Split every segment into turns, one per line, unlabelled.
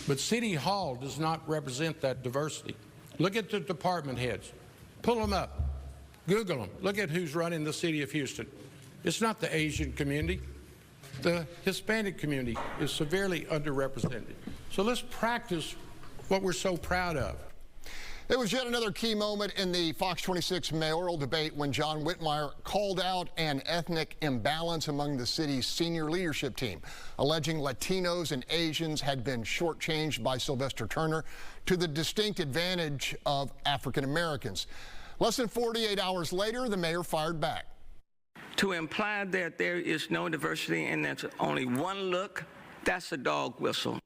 But City Hall does not represent that diversity. Look at the department heads. Pull them up. Google them. Look at who's running the city of Houston. It's not the Asian community. The Hispanic community is severely underrepresented. So let's practice what we're so proud of.
It was yet another key moment in the Fox 26 mayoral debate when John Whitmire called out an ethnic imbalance among the city's senior leadership team, alleging Latinos and Asians had been shortchanged by Sylvester Turner to the distinct advantage of African Americans. Less than 48 hours later, the mayor fired back.
To imply that there is no diversity and there's only one look, that's a dog whistle.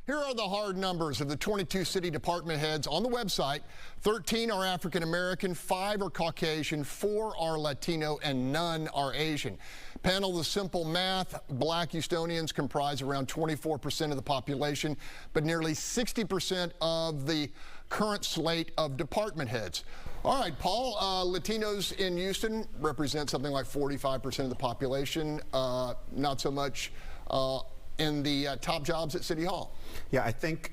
Here are the hard numbers of the 22 city department heads on the website. 13 are African American, 5 are Caucasian, 4 are Latino, and none are Asian. Panel the simple math. Black Houstonians comprise around 24% of the population, but nearly 60% of the current slate of department heads. All right, Paul, Latinos in Houston represent something like 45% of the population, not so much in the top jobs at City Hall.
Yeah, I think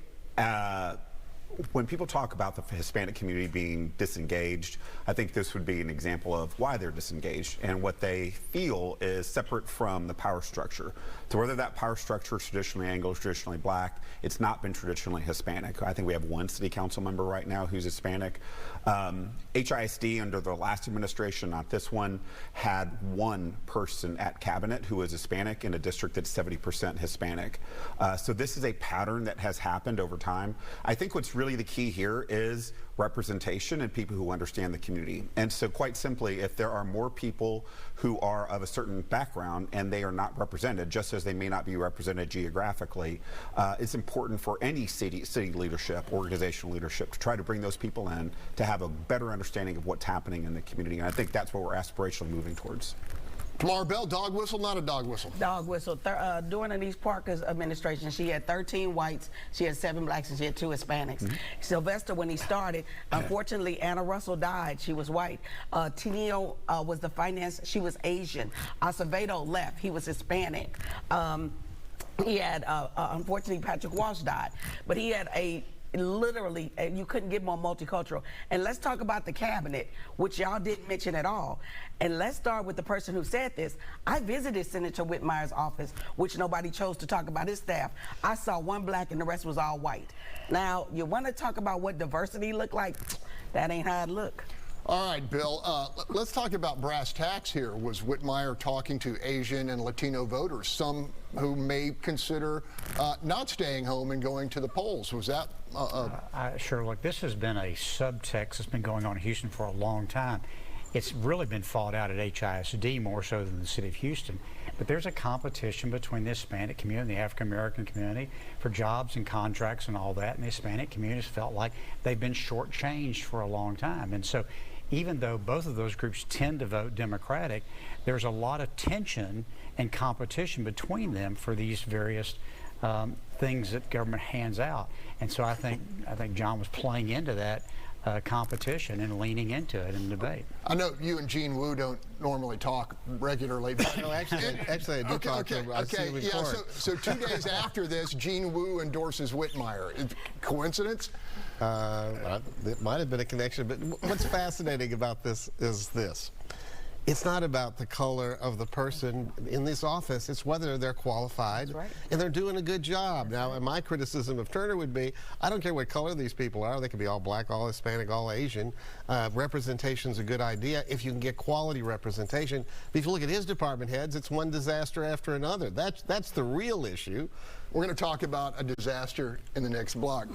when people talk about the Hispanic community being disengaged, I think this would be an example of why they're disengaged and what they feel is separate from the power structure. So whether that power structure is traditionally Anglo, traditionally black, it's not been traditionally Hispanic. I think we have one city council member right now who's Hispanic. HISD under the last administration, not this one, had one person at cabinet who was Hispanic in a district that's 70% Hispanic. So this is a pattern that has happened over time. I think what's really the key here is representation and people who understand the community. And so quite simply, if there are more people who are of a certain background and they are not represented, just as they may not be represented geographically, it's important for any city leadership, organizational leadership, to try to bring those people in to have a better understanding of what's happening in the community. And I think that's what we're aspirationally moving towards.
Tamara Bell, dog whistle, not a dog whistle?
Dog whistle. During Denise Parker's administration, she had 13 whites, she had 7 blacks, and she had 2 Hispanics. Sylvester, when he started, unfortunately, Anna Russell died. She was white. Tinio was the finance. She was Asian. Acevedo left. He was Hispanic. He had, unfortunately, Patrick Walsh died. But he had literally, you couldn't get more multicultural. And let's talk about the cabinet, which y'all didn't mention at all. And let's start with the person who said this. I visited Senator Whitmire's office, which nobody chose to talk about his staff. I saw 1 black and the rest was all white. Now, you want to talk about what diversity looked like? That ain't how it look.
All right, Bill, let's talk about brass tacks here. Was Whitmire talking to Asian and Latino voters, some who may consider not staying home and going to the polls? Was that
Sure, look, this has been a subtext that's been going on in Houston for a long time. It's really been fought out at HISD more so than the city of Houston. But there's a competition between the Hispanic community and the African American community for jobs and contracts and all that. And the Hispanic communities felt like they've been shortchanged for a long time. And so even though both of those groups tend to vote Democratic, there's a lot of tension and competition between them for these various things that government hands out. And so I think John was playing into that competition and leaning into it in the debate.
I know you and Gene Wu don't normally talk regularly. But
no, actually I do talk to him.
Yeah, so 2 days after this, Gene Wu endorses Whitmire. Coincidence?
It might have been a connection, but what's fascinating about this is this. It's not about the color of the person in this office, it's whether they're qualified and they're doing a good job. Now, my criticism of Turner would be, I don't care what color these people are, they could be all black, all Hispanic, all Asian. Representation's a good idea if you can get quality representation. But if you look at his department heads, it's one disaster after another. That's the real issue.
We're going to talk about a disaster in the next block.